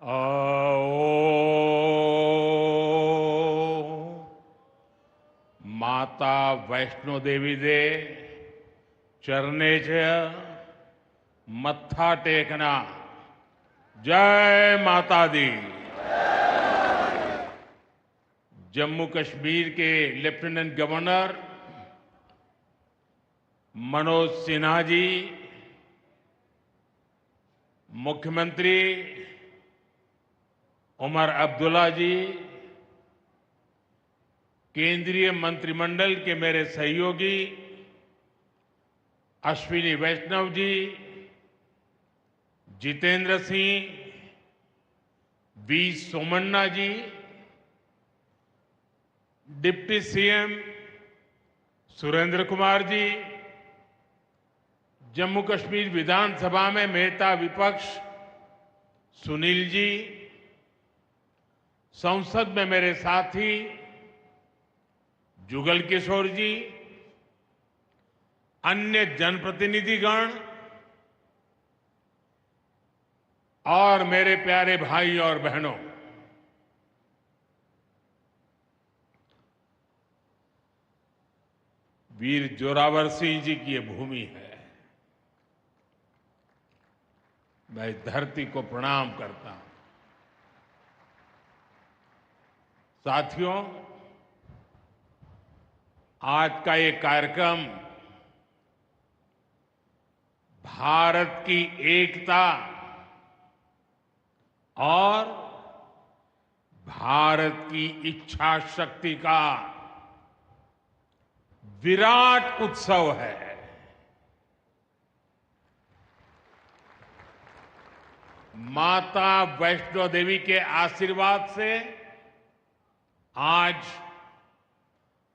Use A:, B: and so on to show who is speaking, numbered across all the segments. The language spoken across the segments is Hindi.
A: आओ माता वैष्णो देवी दे चरणे च मत्था टेकना। जय माता दी। जम्मू कश्मीर के लेफ्टिनेंट गवर्नर मनोज सिन्हा जी, मुख्यमंत्री उमर अब्दुल्ला जी, केंद्रीय मंत्रिमंडल के मेरे सहयोगी Ashwini Vaishnaw ji, Jitendra Singh, V Somanna ji, deputy CM Surendra Kumar ji, Jammu Kashmir विधानसभा में नेता विपक्ष सुनील जी, संसद में मेरे साथी जुगल किशोर जी, अन्य जनप्रतिनिधिगण और मेरे प्यारे भाई और बहनों, वीर जोरावर सिंह जी की ये भूमि है। मैं इस धरती को प्रणाम करता हूं। साथियों, आज का ये कार्यक्रम भारत की एकता और भारत की इच्छा शक्ति का विराट उत्सव है। माता वैष्णो देवी के आशीर्वाद से आज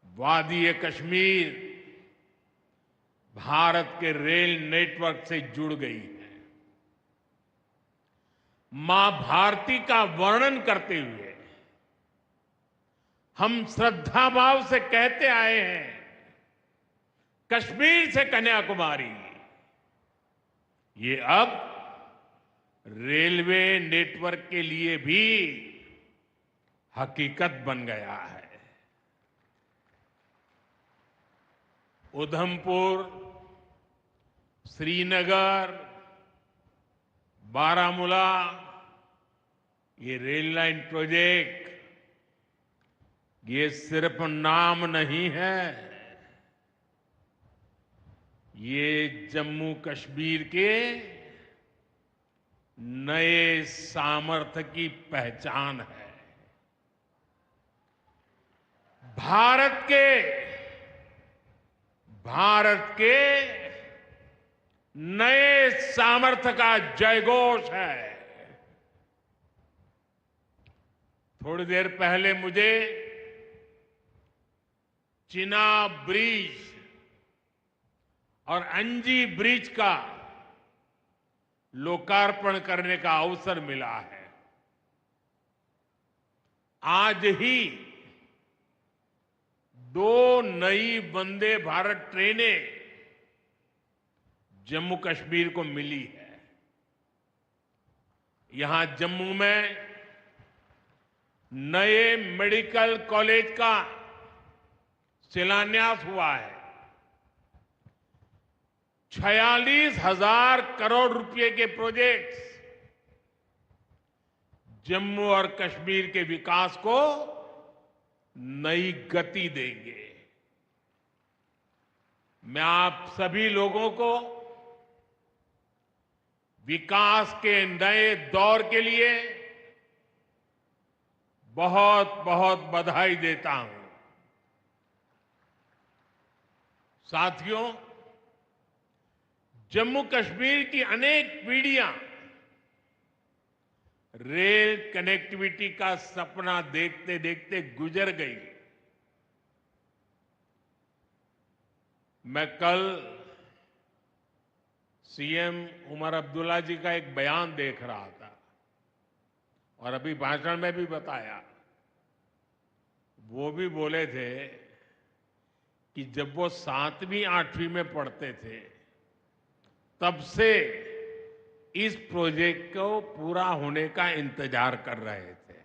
A: वादी कश्मीर भारत के रेल नेटवर्क से जुड़ गई है। मां भारती का वर्णन करते हुए हम श्रद्धा भाव से कहते आए हैं, कश्मीर से कन्याकुमारी। ये अब रेलवे नेटवर्क के लिए भी हकीकत बन गया है। उधमपुर, श्रीनगर, बारामूला, ये रेल लाइन प्रोजेक्ट ये सिर्फ नाम नहीं है, ये जम्मू कश्मीर के नए सामर्थ्य की पहचान है। भारत के नए सामर्थ्य का जयघोष है। थोड़ी देर पहले मुझे चिनाब ब्रिज और अंजी ब्रिज का लोकार्पण करने का अवसर मिला है। आज ही 2 नई वंदे भारत ट्रेनें जम्मू कश्मीर को मिली है। यहां जम्मू में नए मेडिकल कॉलेज का शिलान्यास हुआ है। 46,000 करोड़ रुपए के प्रोजेक्ट्स जम्मू और कश्मीर के विकास को नई गति देंगे। मैं आप सभी लोगों को विकास के नए दौर के लिए बहुत बहुत बधाई देता हूं। साथियों, जम्मू कश्मीर की अनेक पीढ़ियां रेल कनेक्टिविटी का सपना देखते देखते गुजर गई। मैं कल सीएम उमर अब्दुल्ला जी का एक बयान देख रहा था और अभी भाषण में भी बताया। वो भी बोले थे कि जब वो 7वीं 8वीं में पढ़ते थे तब से इस प्रोजेक्ट को पूरा होने का इंतजार कर रहे थे।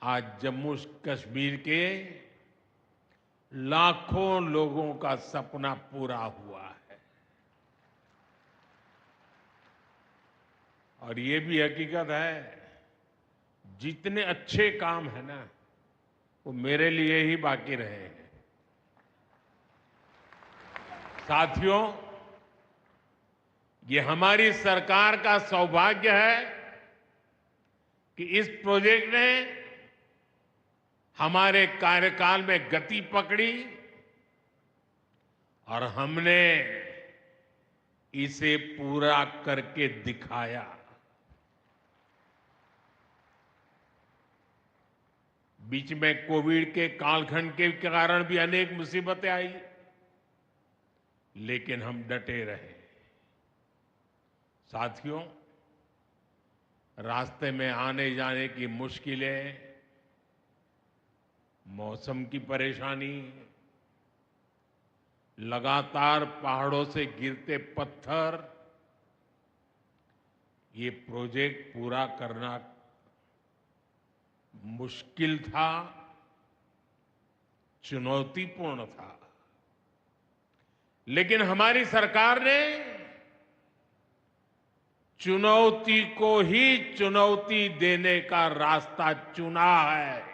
A: आज जम्मू कश्मीर के लाखों लोगों का सपना पूरा हुआ है। और ये भी हकीकत है, जितने अच्छे काम है ना, वो मेरे लिए ही बाकी रहे हैं। साथियों, ये हमारी सरकार का सौभाग्य है कि इस प्रोजेक्ट ने हमारे कार्यकाल में गति पकड़ी और हमने इसे पूरा करके दिखाया। बीच में कोविड के कालखंड के कारण भी अनेक मुसीबतें आई, लेकिन हम डटे रहे। साथियों, रास्ते में आने जाने की मुश्किलें, मौसम की परेशानी, लगातार पहाड़ों से गिरते पत्थर, ये प्रोजेक्ट पूरा करना मुश्किल था, चुनौतीपूर्ण था। लेकिन हमारी सरकार ने चुनौती को ही चुनौती देने का रास्ता चुना है।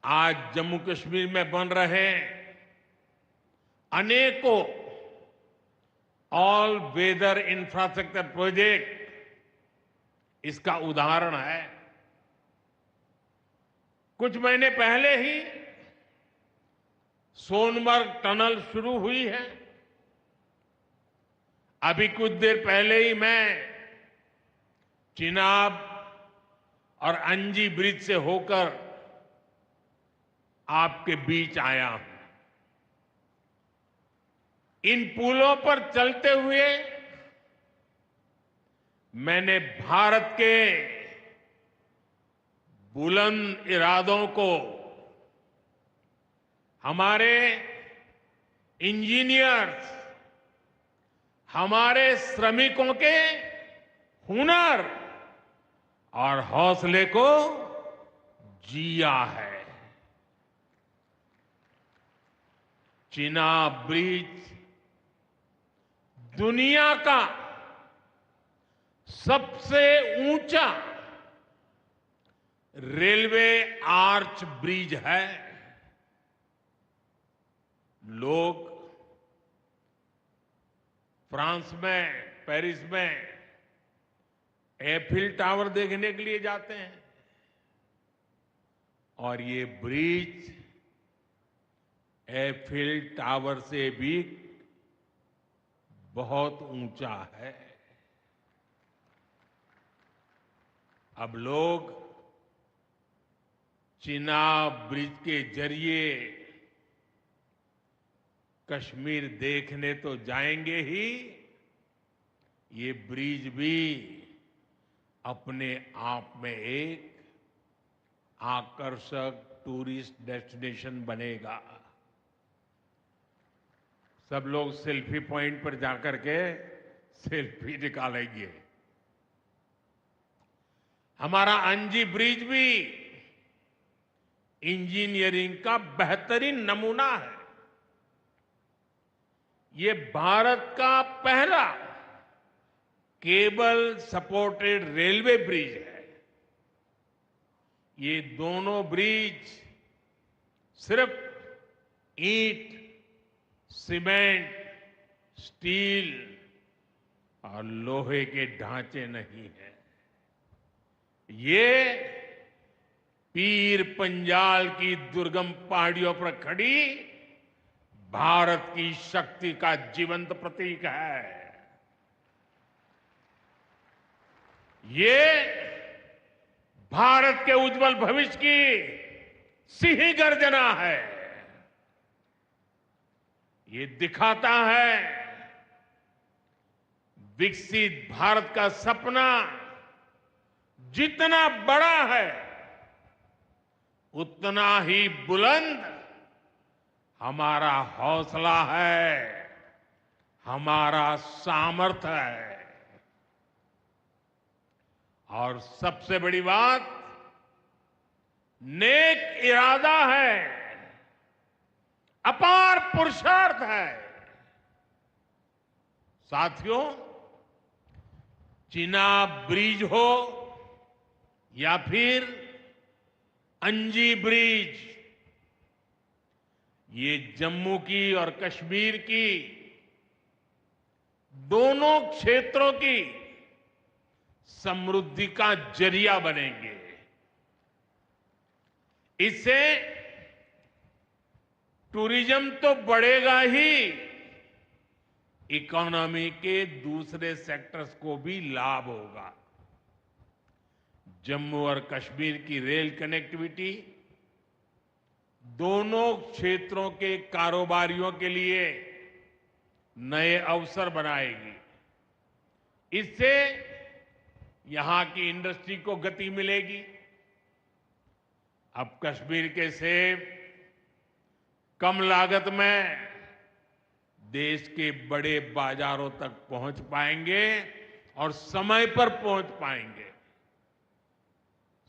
A: आज जम्मू कश्मीर में बन रहे अनेकों ऑल वेदर इंफ्रास्ट्रक्चर प्रोजेक्ट इसका उदाहरण है। कुछ महीने पहले ही सोनमर्ग टनल शुरू हुई है। अभी कुछ देर पहले ही मैं चिनाब और अंजी ब्रिज से होकर आपके बीच आया हूं। इन पुलों पर चलते हुए मैंने भारत के बुलंद इरादों को, हमारे इंजीनियर्स, हमारे श्रमिकों के हुनर और हौसले को जिया है। चिनाब ब्रिज दुनिया का सबसे ऊंचा रेलवे आर्च ब्रिज है। लोग फ्रांस में, पेरिस में एफिल टावर देखने के लिए जाते हैं, और ये ब्रिज एफिल टावर से भी बहुत ऊंचा है। अब लोग चिनाब ब्रिज के जरिए कश्मीर देखने तो जाएंगे ही, ये ब्रिज भी अपने आप में एक आकर्षक टूरिस्ट डेस्टिनेशन बनेगा। सब लोग सेल्फी पॉइंट पर जाकर के सेल्फी निकालेंगे। हमारा अंजी ब्रिज भी इंजीनियरिंग का बेहतरीन नमूना है। ये भारत का पहला केबल सपोर्टेड रेलवे ब्रिज है। ये दोनों ब्रिज सिर्फ ईंट, सीमेंट, स्टील और लोहे के ढांचे नहीं है। ये पीर पंजाल की दुर्गम पहाड़ियों पर खड़ी भारत की शक्ति का जीवंत प्रतीक है। ये भारत के उज्जवल भविष्य की सिंह गर्जना है। ये दिखाता है विकसित भारत का सपना जितना बड़ा है, उतना ही बुलंद हमारा हौसला है, हमारा सामर्थ्य है। और सबसे बड़ी बात, नेक इरादा है, अपार पुरुषार्थ है। साथियों, चिनाब ब्रिज हो या फिर अंजी ब्रिज, ये जम्मू की और कश्मीर की दोनों क्षेत्रों की समृद्धि का जरिया बनेंगे। इससे टूरिज्म तो बढ़ेगा ही, इकोनॉमी के दूसरे सेक्टर्स को भी लाभ होगा। जम्मू और कश्मीर की रेल कनेक्टिविटी दोनों क्षेत्रों के कारोबारियों के लिए नए अवसर बनाएगी। इससे यहां की इंडस्ट्री को गति मिलेगी। अब कश्मीर के सेब कम लागत में देश के बड़े बाजारों तक पहुंच पाएंगे और समय पर पहुंच पाएंगे।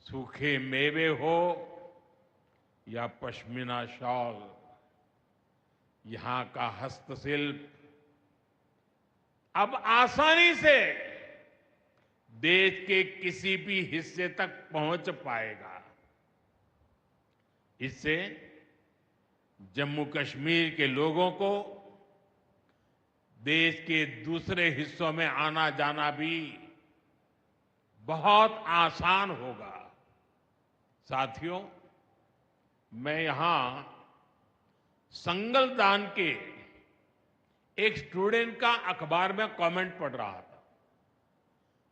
A: सूखे मेवे हो या पश्मीना शॉल, यहां का हस्तशिल्प अब आसानी से देश के किसी भी हिस्से तक पहुंच पाएगा। इससे जम्मू कश्मीर के लोगों को देश के दूसरे हिस्सों में आना जाना भी बहुत आसान होगा। साथियों, मैं यहां संगलदान के एक स्टूडेंट का अखबार में कमेंट पढ़ रहा था।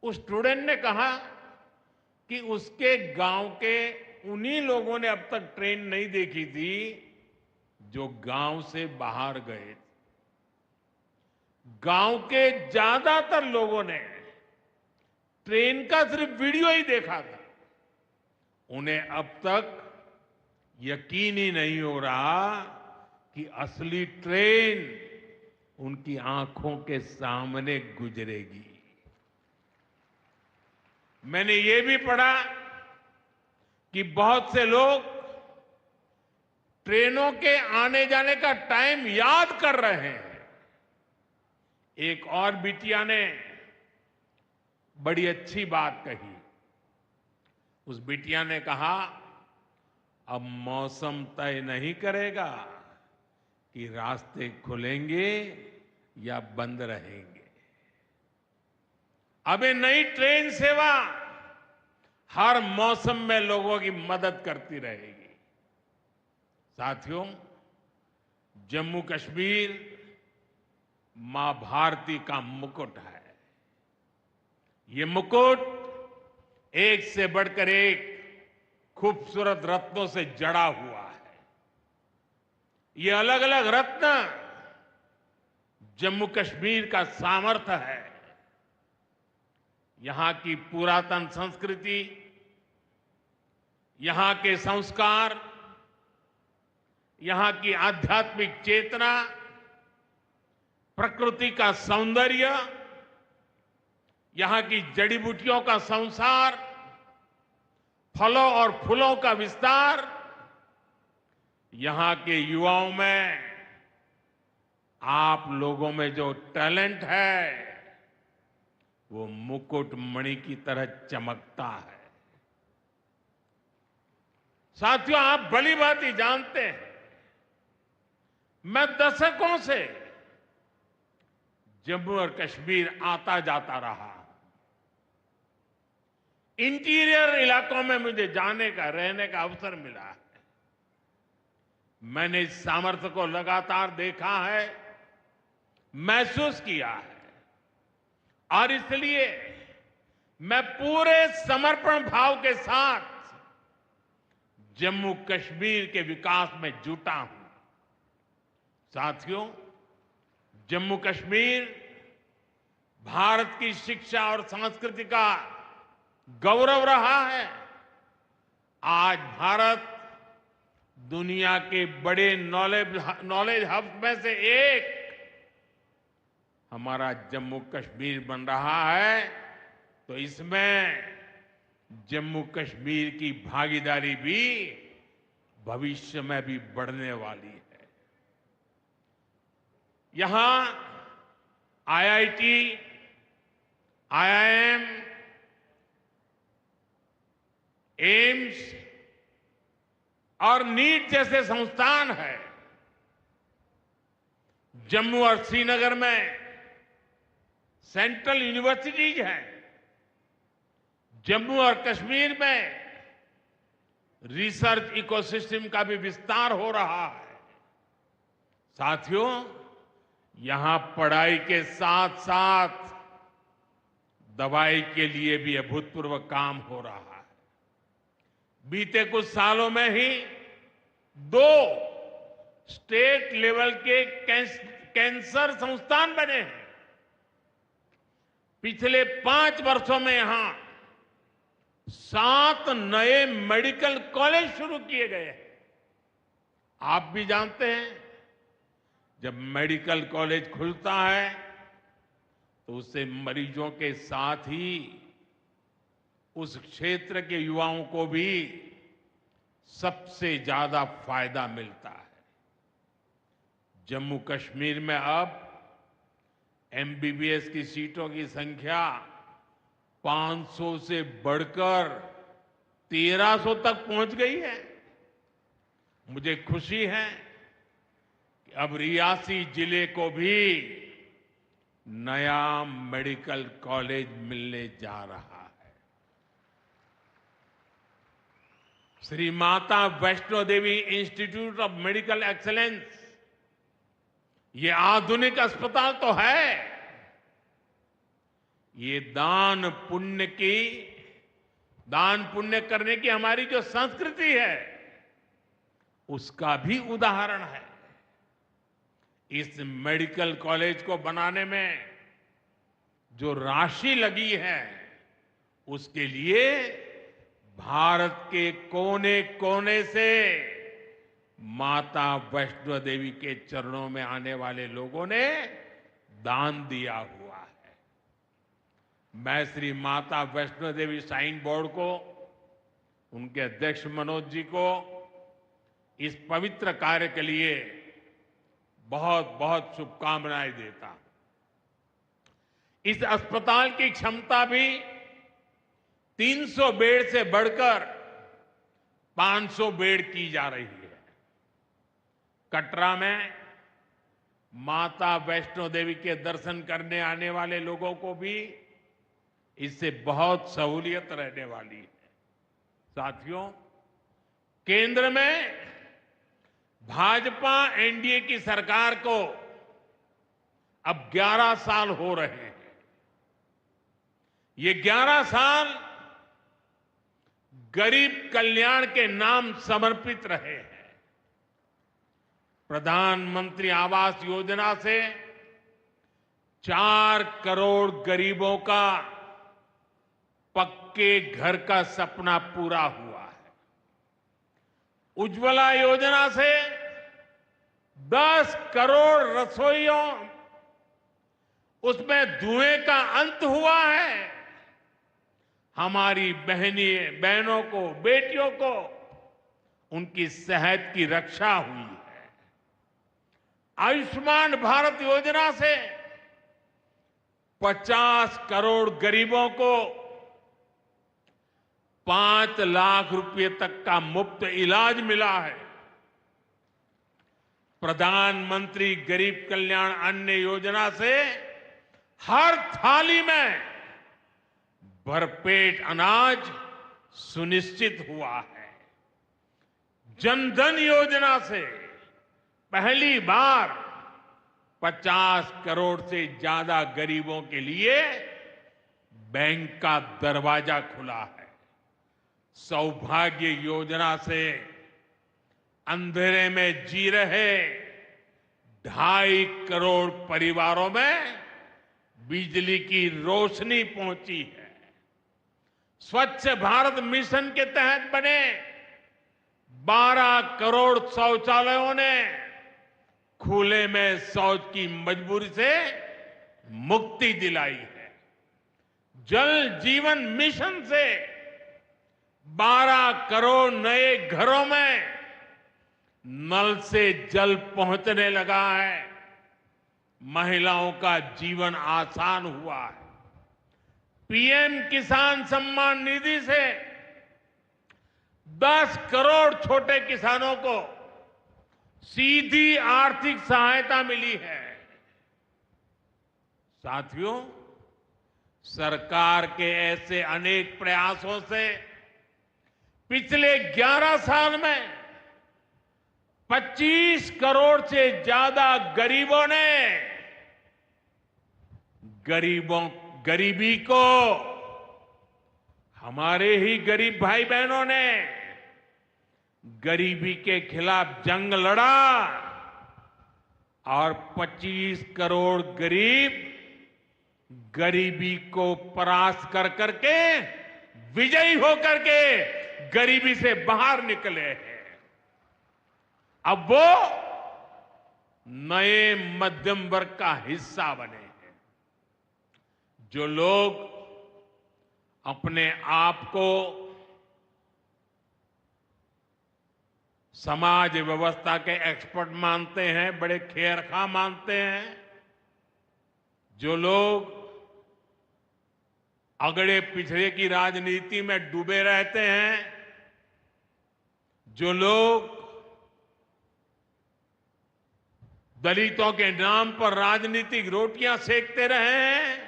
A: उस स्टूडेंट ने कहा कि उसके गांव के उन्हीं लोगों ने अब तक ट्रेन नहीं देखी थी जो गांव से बाहर गए थे। गांव के ज्यादातर लोगों ने ट्रेन का सिर्फ वीडियो ही देखा था। उन्हें अब तक यकीन ही नहीं हो रहा कि असली ट्रेन उनकी आंखों के सामने गुजरेगी। मैंने ये भी पढ़ा कि बहुत से लोग ट्रेनों के आने जाने का टाइम याद कर रहे हैं। एक और बिटिया ने बड़ी अच्छी बात कही। उस बिटिया ने कहा, अब मौसम तय नहीं करेगा कि रास्ते खुलेंगे या बंद रहेंगे। अब ये नई ट्रेन सेवा हर मौसम में लोगों की मदद करती रहेगी। साथियों, जम्मू कश्मीर मां भारती का मुकुट है। ये मुकुट एक से बढ़कर एक खूबसूरत रत्नों से जड़ा हुआ है। ये अलग अलग रत्न जम्मू कश्मीर का सामर्थ्य है। यहां की पुरातन संस्कृति, यहां के संस्कार, यहां की आध्यात्मिक चेतना, प्रकृति का सौंदर्य, यहां की जड़ी बूटियों का संसार, फलों और फूलों का विस्तार, यहां के युवाओं में, आप लोगों में जो टैलेंट है वो मुकुट मणि की तरह चमकता है। साथियों, आप भली भांति जानते हैं, मैं दशकों से जम्मू और कश्मीर आता जाता रहा। इंटीरियर इलाकों में मुझे जाने का, रहने का अवसर मिला है। मैंने इस सामर्थ्य को लगातार देखा है, महसूस किया है, और इसलिए मैं पूरे समर्पण भाव के साथ जम्मू कश्मीर के विकास में जुटा हूं। साथियों, जम्मू कश्मीर भारत की शिक्षा और संस्कृति का गौरव रहा है। आज भारत दुनिया के बड़े नॉलेज हब में से एक हमारा जम्मू कश्मीर बन रहा है, तो इसमें जम्मू कश्मीर की भागीदारी भी भविष्य में भी बढ़ने वाली है। यहां आईआईटी, आईआईएम, एम्स और नीट जैसे संस्थान हैं। जम्मू और श्रीनगर में सेंट्रल यूनिवर्सिटीज हैं। जम्मू और कश्मीर में रिसर्च इकोसिस्टम का भी विस्तार हो रहा है। साथियों, यहां पढ़ाई के साथ साथ दवाई के लिए भी अभूतपूर्व काम हो रहा है। बीते कुछ सालों में ही 2 स्टेट लेवल के कैंसर संस्थान बने हैं। पिछले 5 वर्षों में यहां 7 नए मेडिकल कॉलेज शुरू किए गए हैं। आप भी जानते हैं, जब मेडिकल कॉलेज खुलता है तो उससे मरीजों के साथ ही उस क्षेत्र के युवाओं को भी सबसे ज्यादा फायदा मिलता है। जम्मू कश्मीर में अब एमबीबीएस की सीटों की संख्या 500 से बढ़कर 1300 तक पहुंच गई है। मुझे खुशी है कि अब रियासी जिले को भी नया मेडिकल कॉलेज मिलने जा रहा है। Shri Mata Vaishno Devi institute of medical excellence, ये आधुनिक अस्पताल तो है, ये दान पुण्य करने की हमारी जो संस्कृति है उसका भी उदाहरण है। इस मेडिकल कॉलेज को बनाने में जो राशि लगी है उसके लिए भारत के कोने कोने से माता वैष्णो देवी के चरणों में आने वाले लोगों ने दान दिया हुआ है। मैं श्री माता वैष्णो देवी श्राइन बोर्ड को, उनके अध्यक्ष मनोज जी को इस पवित्र कार्य के लिए बहुत बहुत शुभकामनाएं देता हूं। इस अस्पताल की क्षमता भी 300 बेड से बढ़कर 500 बेड की जा रही है। कटरा में माता वैष्णो देवी के दर्शन करने आने वाले लोगों को भी इससे बहुत सहूलियत रहने वाली है। साथियों, केंद्र में भाजपा एनडीए की सरकार को अब 11 साल हो रहे हैं। ये 11 साल गरीब कल्याण के नाम समर्पित रहे हैं। प्रधानमंत्री आवास योजना से 4 करोड़ गरीबों का पक्के घर का सपना पूरा हुआ है। उज्ज्वला योजना से 10 करोड़ रसोइयों, उसमें धुएं का अंत हुआ है। हमारी बहनों को, बेटियों को उनकी सेहत की रक्षा हुई है। आयुष्मान भारत योजना से 50 करोड़ गरीबों को 5 लाख रुपए तक का मुफ्त इलाज मिला है। प्रधानमंत्री गरीब कल्याण अन्न योजना से हर थाली में भरपेट अनाज सुनिश्चित हुआ है। जनधन योजना से पहली बार 50 करोड़ से ज्यादा गरीबों के लिए बैंक का दरवाजा खुला है। सौभाग्य योजना से अंधेरे में जी रहे 2.5 करोड़ परिवारों में बिजली की रोशनी पहुंची है। स्वच्छ भारत मिशन के तहत बने 12 करोड़ शौचालयों ने खुले में शौच की मजबूरी से मुक्ति दिलाई है। जल जीवन मिशन से 12 करोड़ नए घरों में नल से जल पहुंचने लगा है। महिलाओं का जीवन आसान हुआ है। पीएम किसान सम्मान निधि से 10 करोड़ छोटे किसानों को सीधी आर्थिक सहायता मिली है। साथियों, सरकार के ऐसे अनेक प्रयासों से पिछले 11 साल में 25 करोड़ से ज्यादा गरीबों ने गरीबी को, हमारे ही गरीब भाई बहनों ने गरीबी के खिलाफ जंग लड़ा और 25 करोड़ गरीब गरीबी को परास्त कर करके, विजयी होकर के गरीबी से बाहर निकले हैं। अब वो नए मध्यम वर्ग का हिस्सा बने हैं। जो लोग अपने आप को समाज व्यवस्था के एक्सपर्ट मानते हैं, बड़े खेरखा मानते हैं, जो लोग अगड़े पिछड़े की राजनीति में डूबे रहते हैं, जो लोग दलितों के नाम पर राजनीतिक रोटियां सेकते रहे हैं,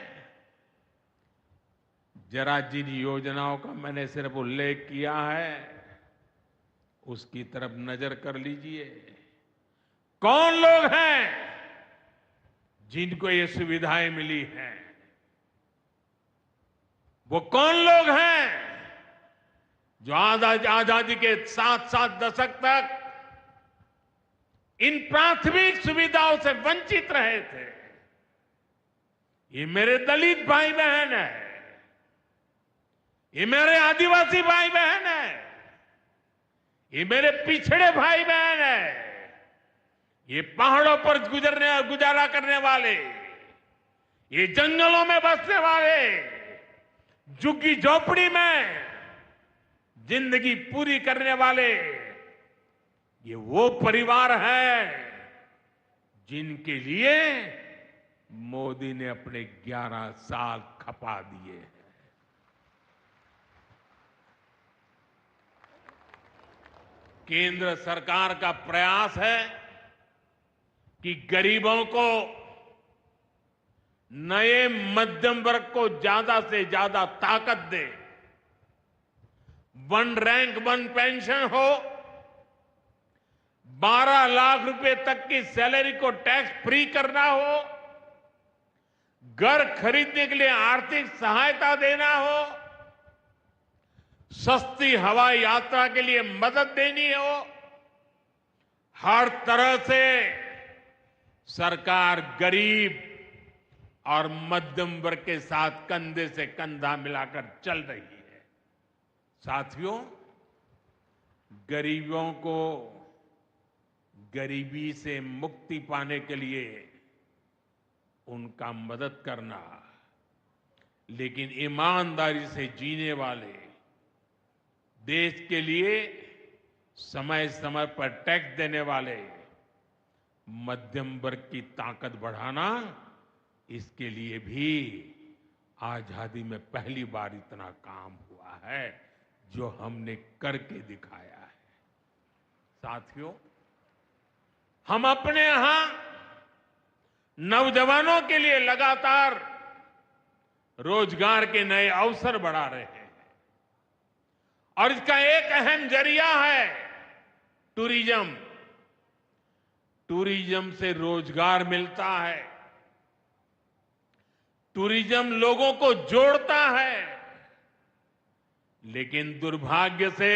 A: जरा जिन योजनाओं का मैंने सिर्फ उल्लेख किया है उसकी तरफ नजर कर लीजिए। कौन लोग हैं जिनको ये सुविधाएं मिली हैं? वो कौन लोग हैं जो आजादी के 7 दशक तक इन प्राथमिक सुविधाओं से वंचित रहे थे? ये मेरे दलित भाई बहन है, ये मेरे आदिवासी भाई बहन है, ये मेरे पिछड़े भाई बहन है, ये पहाड़ों पर गुजारा करने वाले, ये जंगलों में बसने वाले, झुग्गी झोपड़ी में जिंदगी पूरी करने वाले, ये वो परिवार है जिनके लिए मोदी ने अपने 11 साल खपा दिए हैं। केंद्र सरकार का प्रयास है कि गरीबों को, नए मध्यम वर्ग को ज्यादा से ज्यादा ताकत दे। 1 रैंक 1 पेंशन हो, 12 लाख रुपए तक की सैलरी को टैक्स फ्री करना हो, घर खरीदने के लिए आर्थिक सहायता देना हो, सस्ती हवाई यात्रा के लिए मदद देनी हो, हर तरह से सरकार गरीब और मध्यम वर्ग के साथ कंधे से कंधा मिलाकर चल रही है। साथियों, गरीबों को गरीबी से मुक्ति पाने के लिए उनका मदद करना, लेकिन ईमानदारी से जीने वाले, देश के लिए समय समय पर टैक्स देने वाले मध्यम वर्ग की ताकत बढ़ाना, इसके लिए भी आजादी में पहली बार इतना काम हुआ है जो हमने करके दिखाया है। साथियों, हम अपने यहां नौजवानों के लिए लगातार रोजगार के नए अवसर बढ़ा रहे हैं और इसका एक अहम जरिया है टूरिज्म। टूरिज्म से रोजगार मिलता है, टूरिज्म लोगों को जोड़ता है, लेकिन दुर्भाग्य से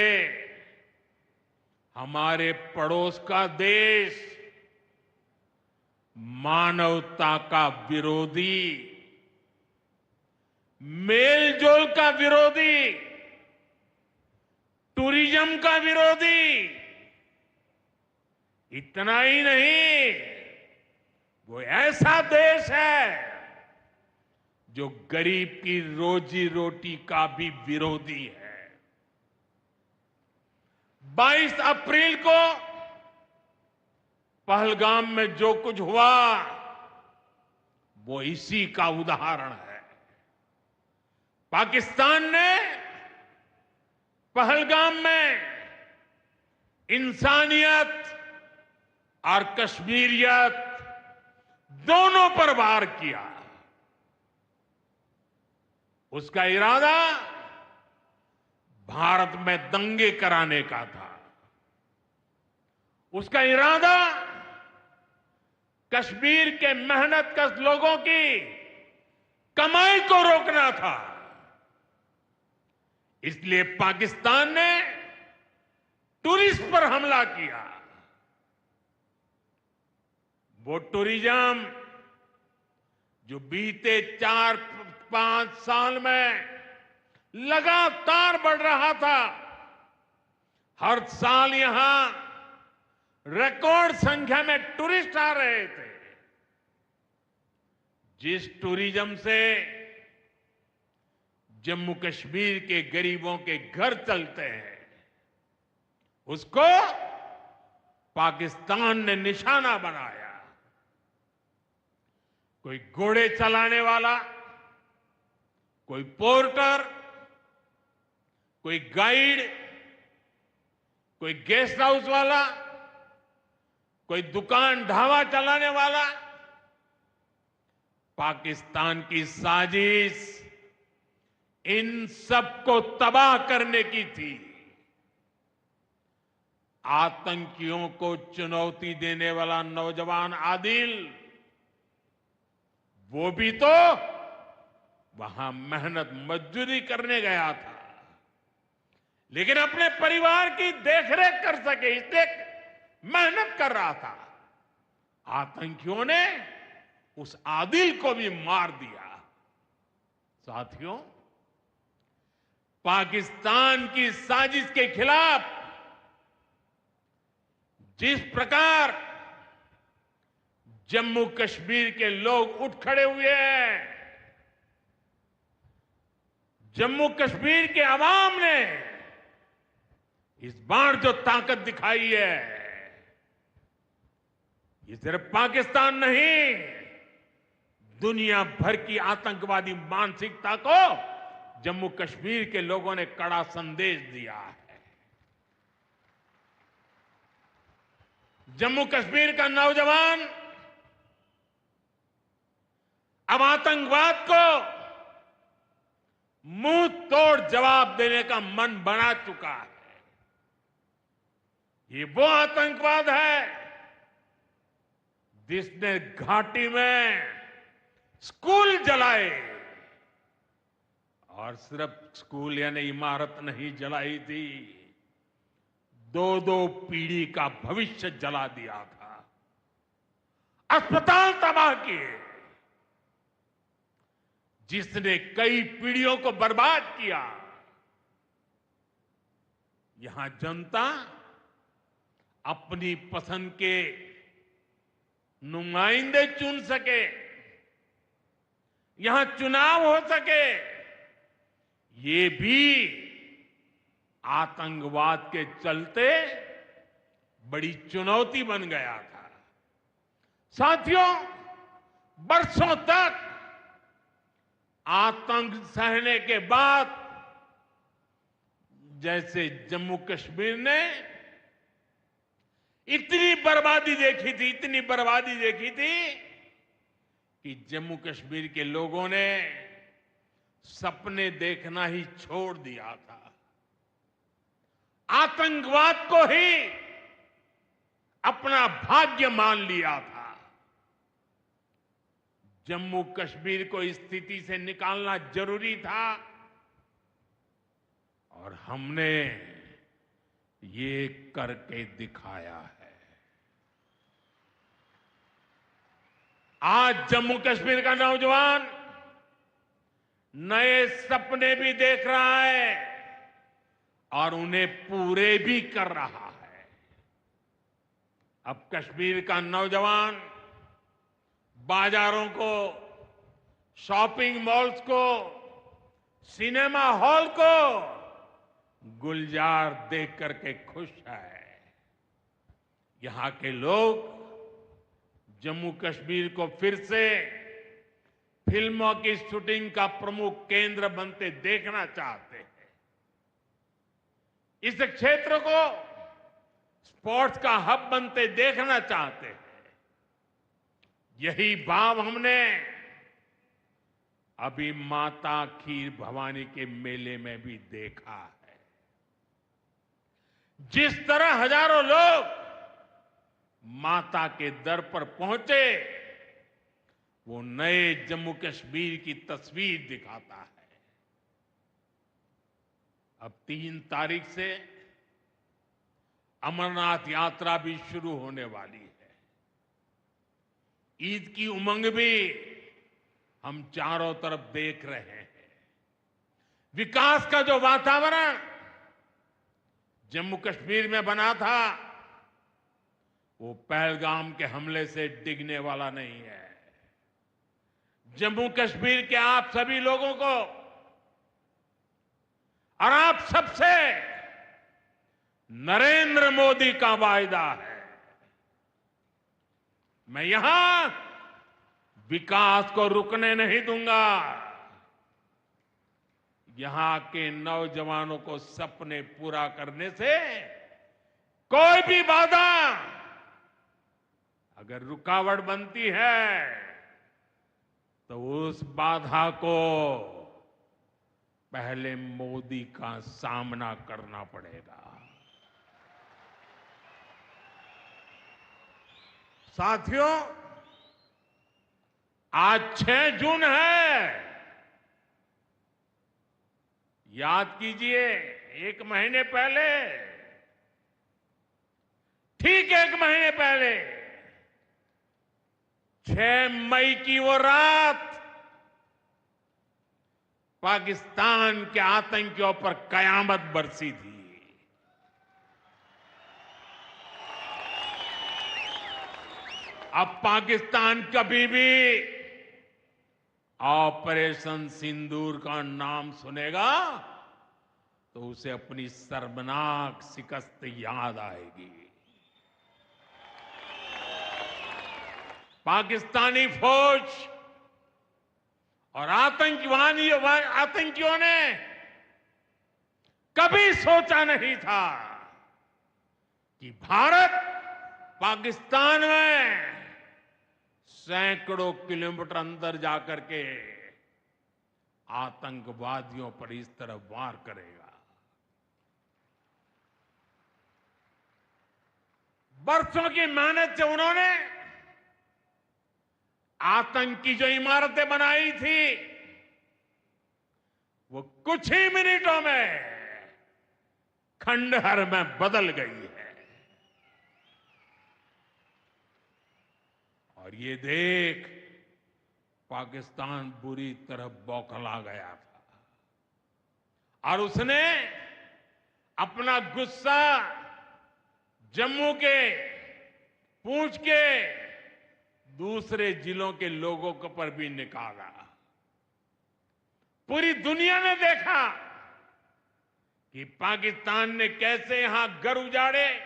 A: हमारे पड़ोस का देश मानवता का विरोधी, मेलजोल का विरोधी, टूरिज्म का विरोधी, इतना ही नहीं, वो ऐसा देश है जो गरीब की रोजी रोटी का भी विरोधी है। 22 अप्रैल को पहलगाम में जो कुछ हुआ वो इसी का उदाहरण है। पाकिस्तान ने पहलगाम में इंसानियत और कश्मीरियत दोनों पर वार किया। उसका इरादा भारत में दंगे कराने का था। उसका इरादा कश्मीर के मेहनतकश लोगों की कमाई को रोकना था। इसलिए पाकिस्तान ने टूरिस्ट पर हमला किया। वो टूरिज्म जो बीते 4-5 साल में लगातार बढ़ रहा था, हर साल यहां रिकॉर्ड संख्या में टूरिस्ट आ रहे थे। जिस टूरिज्म से जम्मू कश्मीर के गरीबों के घर चलते हैं, उसको पाकिस्तान ने निशाना बनाया। कोई घोड़े चलाने वाला, कोई पोर्टर, कोई गाइड, कोई गेस्ट हाउस वाला, कोई दुकान ढाबा चलाने वाला, पाकिस्तान की साजिश इन सबको तबाह करने की थी। आतंकियों को चुनौती देने वाला नौजवान आदिल, वो भी तो वहां मेहनत मजदूरी करने गया था, लेकिन अपने परिवार की देखरेख कर सके इसलिए मेहनत कर रहा था। आतंकियों ने उस आदिल को भी मार दिया। साथियों, पाकिस्तान की साजिश के खिलाफ जिस प्रकार जम्मू कश्मीर के लोग उठ खड़े हुए हैं, जम्मू कश्मीर के अवाम ने इस बार जो ताकत दिखाई है, ये सिर्फ पाकिस्तान नहीं, दुनिया भर की आतंकवादी मानसिकता को जम्मू कश्मीर के लोगों ने कड़ा संदेश दिया है। जम्मू कश्मीर का नौजवान अब आतंकवाद को मुंह तोड़ जवाब देने का मन बना चुका है। ये वो आतंकवाद है जिसने घाटी में स्कूल जलाए, और सिर्फ स्कूल यानी इमारत नहीं जलाई थी, 2-2 पीढ़ी का भविष्य जला दिया था, अस्पताल तबाह किए, जिसने कई पीढ़ियों को बर्बाद किया। यहां जनता अपनी पसंद के नुमाइंदे चुन सके, यहां चुनाव हो सके, ये भी आतंकवाद के चलते बड़ी चुनौती बन गया था। साथियों, बरसों तक आतंक सहने के बाद जैसे जम्मू कश्मीर ने इतनी बर्बादी देखी थी, इतनी बर्बादी देखी थी कि जम्मू कश्मीर के लोगों ने सपने देखना ही छोड़ दिया था। आतंकवाद को ही अपना भाग्य मान लिया था। जम्मू कश्मीर को इस स्थिति से निकालना जरूरी था, और हमने ये करके दिखाया है। आज जम्मू कश्मीर का नौजवान नए सपने भी देख रहा है और उन्हें पूरे भी कर रहा है। अब कश्मीर का नौजवान बाजारों को, शॉपिंग मॉल्स को, सिनेमा हॉल को गुलजार देख करके खुश है। यहां के लोग जम्मू कश्मीर को फिर से फिल्मों की शूटिंग का प्रमुख केंद्र बनते देखना चाहते हैं। इस क्षेत्र को स्पोर्ट्स का हब बनते देखना चाहते हैं। यही भाव हमने अभी माता खीर भवानी के मेले में भी देखा है। जिस तरह हजारों लोग माता के दर पर पहुंचे, वो नए जम्मू कश्मीर की तस्वीर दिखाता है। अब 3 तारीख से अमरनाथ यात्रा भी शुरू होने वाली है। ईद की उमंग भी हम चारों तरफ देख रहे हैं। विकास का जो वातावरण जम्मू कश्मीर में बना था, वो पहलगाम के हमले से डिगने वाला नहीं है। जम्मू कश्मीर के आप सभी लोगों को और आप सबसे नरेंद्र मोदी का वायदा है। मैं यहां विकास को रुकने नहीं दूंगा। यहां के नौजवानों को सपने पूरा करने से कोई भी बाधा अगर रुकावट बनती है, तो उस बाधा को पहले मोदी का सामना करना पड़ेगा। साथियों, आज 6 जून है। याद कीजिए, 1 महीने पहले, ठीक 1 महीने पहले 6 मई की वो रात पाकिस्तान के आतंकियों पर कयामत बरसी थी। अब पाकिस्तान कभी भी ऑपरेशन सिंदूर का नाम सुनेगा तो उसे अपनी शर्मनाक शिकस्त याद आएगी। पाकिस्तानी फौज और आतंकियों ने कभी सोचा नहीं था कि भारत पाकिस्तान में सैकड़ों किलोमीटर अंदर जाकर के आतंकवादियों पर इस तरह वार करेगा। बरसों की मेहनत से उन्होंने आतंक की जो इमारतें बनाई थी, वो कुछ ही मिनटों में खंडहर में बदल गई है। और ये देख पाकिस्तान बुरी तरह बौखला गया था और उसने अपना गुस्सा जम्मू के, पूंछ के दूसरे जिलों के लोगों के पर भी निकाला। पूरी दुनिया ने देखा कि पाकिस्तान ने कैसे यहां घर उजाड़े,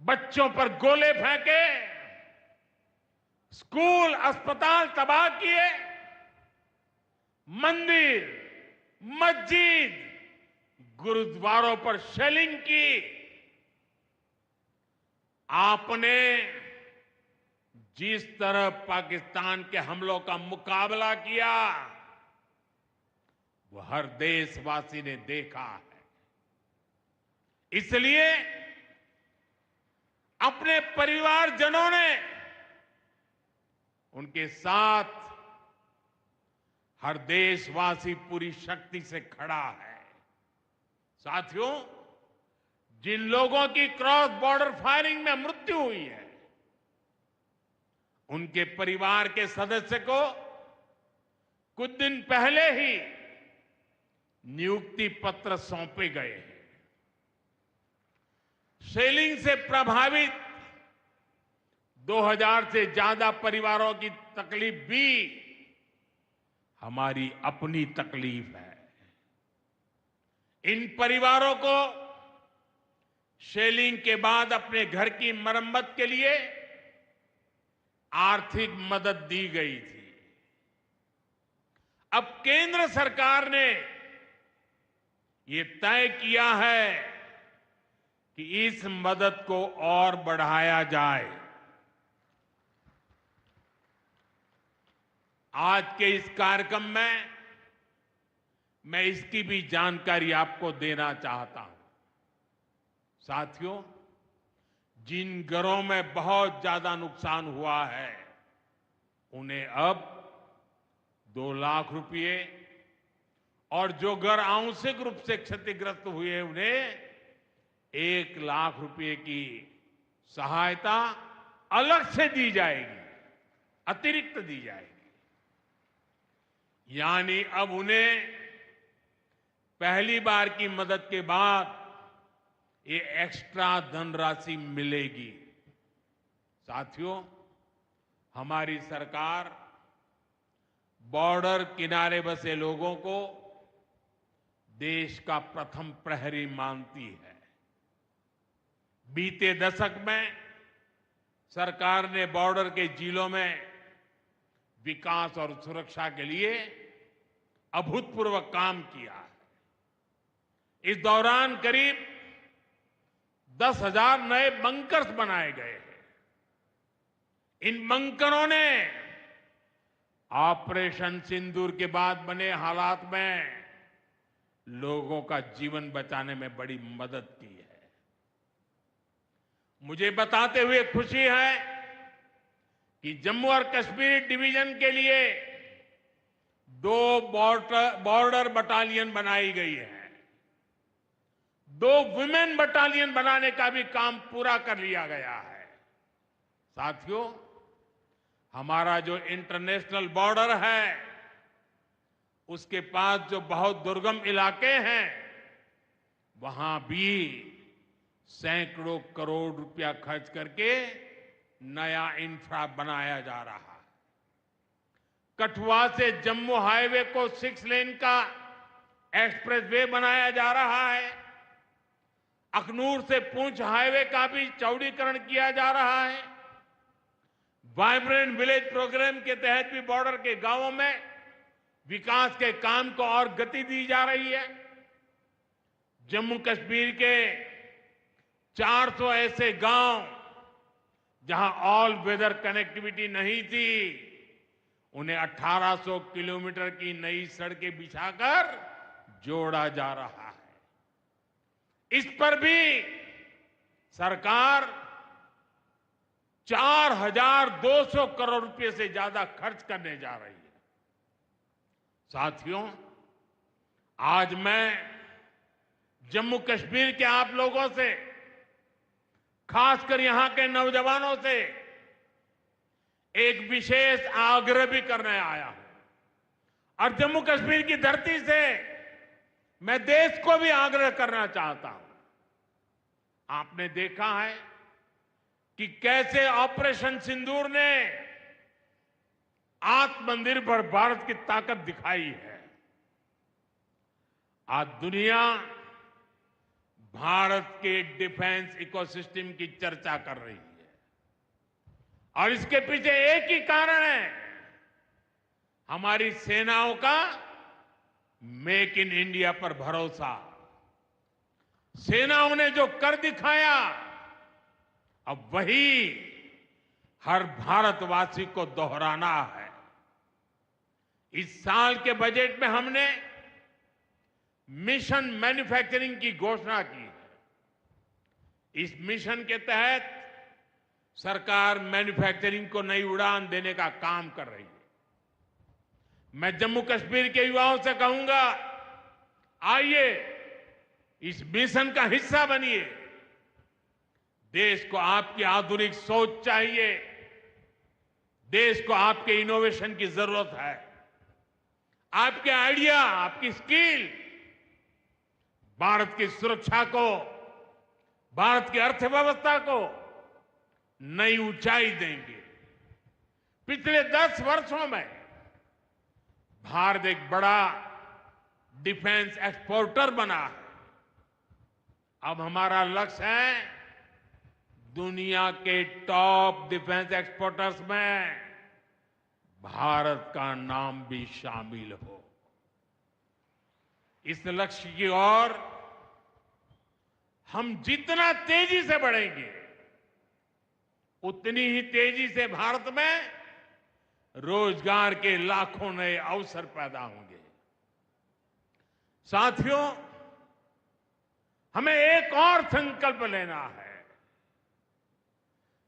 A: बच्चों पर गोले फेंके, स्कूल, अस्पताल तबाह किए, मंदिर, मस्जिद, गुरुद्वारों पर शेलिंग की। आपने जिस तरह पाकिस्तान के हमलों का मुकाबला किया, वो हर देशवासी ने देखा है। इसलिए अपने परिवारजनों ने उनके साथ हर देशवासी पूरी शक्ति से खड़ा है। साथियों, जिन लोगों की क्रॉस बॉर्डर फायरिंग में मृत्यु हुई है, उनके परिवार के सदस्य को कुछ दिन पहले ही नियुक्ति पत्र सौंपे गए हैं। शेलिंग से प्रभावित 2000 से ज्यादा परिवारों की तकलीफ भी हमारी अपनी तकलीफ है। इन परिवारों को शेलिंग के बाद अपने घर की मरम्मत के लिए आर्थिक मदद दी गई थी। अब केंद्र सरकार ने ये तय किया है कि इस मदद को और बढ़ाया जाए। आज के इस कार्यक्रम में मैं इसकी भी जानकारी आपको देना चाहता हूं। साथियों, जिन घरों में बहुत ज्यादा नुकसान हुआ है उन्हें अब 2 लाख रुपए और जो घर आंशिक रूप से क्षतिग्रस्त हुए उन्हें 1 लाख रुपए की सहायता अलग से दी जाएगी, अतिरिक्त दी जाएगी। यानी अब उन्हें पहली बार की मदद के बाद ये एक्स्ट्रा धनराशि मिलेगी। साथियों, हमारी सरकार बॉर्डर किनारे बसे लोगों को देश का प्रथम प्रहरी मानती है। बीते दशक में सरकार ने बॉर्डर के जिलों में विकास और सुरक्षा के लिए अभूतपूर्व काम किया है। इस दौरान करीब 10,000 नए बंकर्स बनाए गए हैं। इन बंकरों ने ऑपरेशन सिंदूर के बाद बने हालात में लोगों का जीवन बचाने में बड़ी मदद की है। मुझे बताते हुए खुशी है कि जम्मू और कश्मीर डिवीजन के लिए 2 बॉर्डर बटालियन बनाई गई है। 2 वुमेन बटालियन बनाने का भी काम पूरा कर लिया गया है। साथियों, हमारा जो इंटरनेशनल बॉर्डर है उसके पास जो बहुत दुर्गम इलाके हैं वहां भी सैकड़ों करोड़ रुपया खर्च करके नया इंफ्रा बनाया जा रहा है। कठुआ से जम्मू हाईवे को 6 लेन का एक्सप्रेसवे बनाया जा रहा है। अखनूर से पुंछ हाईवे का भी चौड़ीकरण किया जा रहा है। वाइब्रेंट विलेज प्रोग्राम के तहत भी बॉर्डर के गांवों में विकास के काम को और गति दी जा रही है। जम्मू कश्मीर के 400 ऐसे गांव जहां ऑल वेदर कनेक्टिविटी नहीं थी, उन्हें 1800 किलोमीटर की नई सड़कें बिछाकर जोड़ा जा रहा है। इस पर भी सरकार 4,200 करोड़ रुपए से ज्यादा खर्च करने जा रही है। साथियों, आज मैं जम्मू कश्मीर के आप लोगों से, खासकर यहां के नौजवानों से एक विशेष आग्रह भी करने आया हूं और जम्मू कश्मीर की धरती से मैं देश को भी आग्रह करना चाहता हूं। आपने देखा है कि कैसे ऑपरेशन सिंदूर ने आत्मनिर्भर भारत की ताकत दिखाई है। आज दुनिया भारत के डिफेंस इकोसिस्टम की चर्चा कर रही है और इसके पीछे एक ही कारण है, हमारी सेनाओं का मेक इन इंडिया पर भरोसा। सेनाओं ने जो कर दिखाया, अब वही हर भारतवासी को दोहराना है। इस साल के बजट में हमने मिशन मैन्युफैक्चरिंग की घोषणा की है। इस मिशन के तहत सरकार मैन्युफैक्चरिंग को नई उड़ान देने का काम कर रही है। मैं जम्मू कश्मीर के युवाओं से कहूंगा, आइए इस मिशन का हिस्सा बनिए। देश को आपकी आधुनिक सोच चाहिए, देश को आपके इनोवेशन की जरूरत है। आपके आइडिया, आपकी स्किल भारत की सुरक्षा को, भारत की अर्थव्यवस्था को नई ऊंचाई देंगे। पिछले 10 वर्षों में भारत एक बड़ा डिफेंस एक्सपोर्टर बना है। अब हमारा लक्ष्य है दुनिया के टॉप डिफेंस एक्सपोर्टर्स में भारत का नाम भी शामिल हो। इस लक्ष्य की ओर हम जितना तेजी से बढ़ेंगे उतनी ही तेजी से भारत में रोजगार के लाखों नए अवसर पैदा होंगे। साथियों, हमें एक और संकल्प लेना है।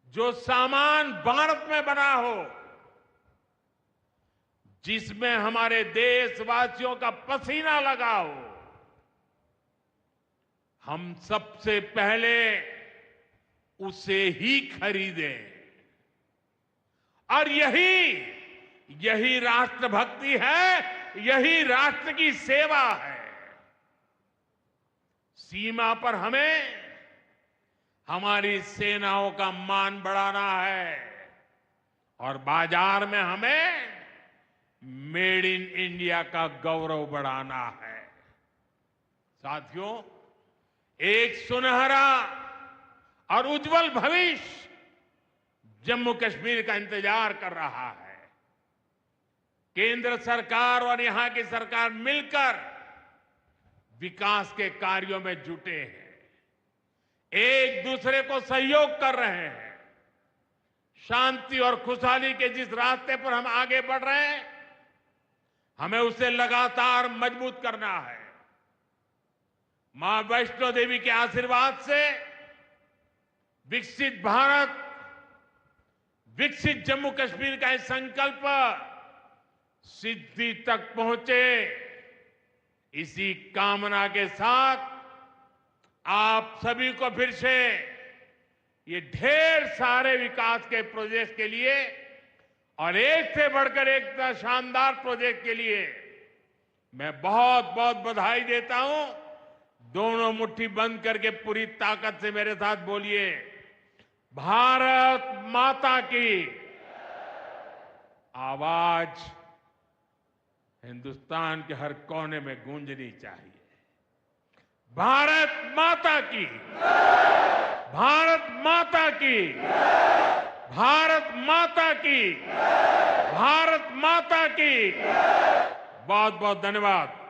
A: जो सामान भारत में बना हो, जिसमें हमारे देशवासियों का पसीना लगा हो, हम सबसे पहले उसे ही खरीदें। और यही राष्ट्रभक्ति है, यही राष्ट्र की सेवा है। सीमा पर हमें हमारी सेनाओं का मान बढ़ाना है और बाजार में हमें मेड इन इंडिया का गौरव बढ़ाना है। साथियों, एक सुनहरा और उज्जवल भविष्य जम्मू कश्मीर का इंतजार कर रहा है। केंद्र सरकार और यहां की सरकार मिलकर विकास के कार्यों में जुटे हैं, एक दूसरे को सहयोग कर रहे हैं। शांति और खुशहाली के जिस रास्ते पर हम आगे बढ़ रहे हैं, हमें उसे लगातार मजबूत करना है। मां वैष्णो देवी के आशीर्वाद से विकसित भारत, विकसित जम्मू कश्मीर का यह संकल्प सिद्धि तक पहुंचे, इसी कामना के साथ आप सभी को फिर से ये ढेर सारे विकास के प्रोजेक्ट के लिए और एक से बढ़कर एक शानदार प्रोजेक्ट के लिए मैं बहुत बहुत बधाई देता हूं। दोनों मुट्ठी बंद करके पूरी ताकत से मेरे साथ बोलिए, भारत माता की। आवाज हिंदुस्तान के हर कोने में गूंजनी चाहिए। भारत माता की, भारत माता की, भारत माता की, भारत माता की। बहुत बहुत धन्यवाद।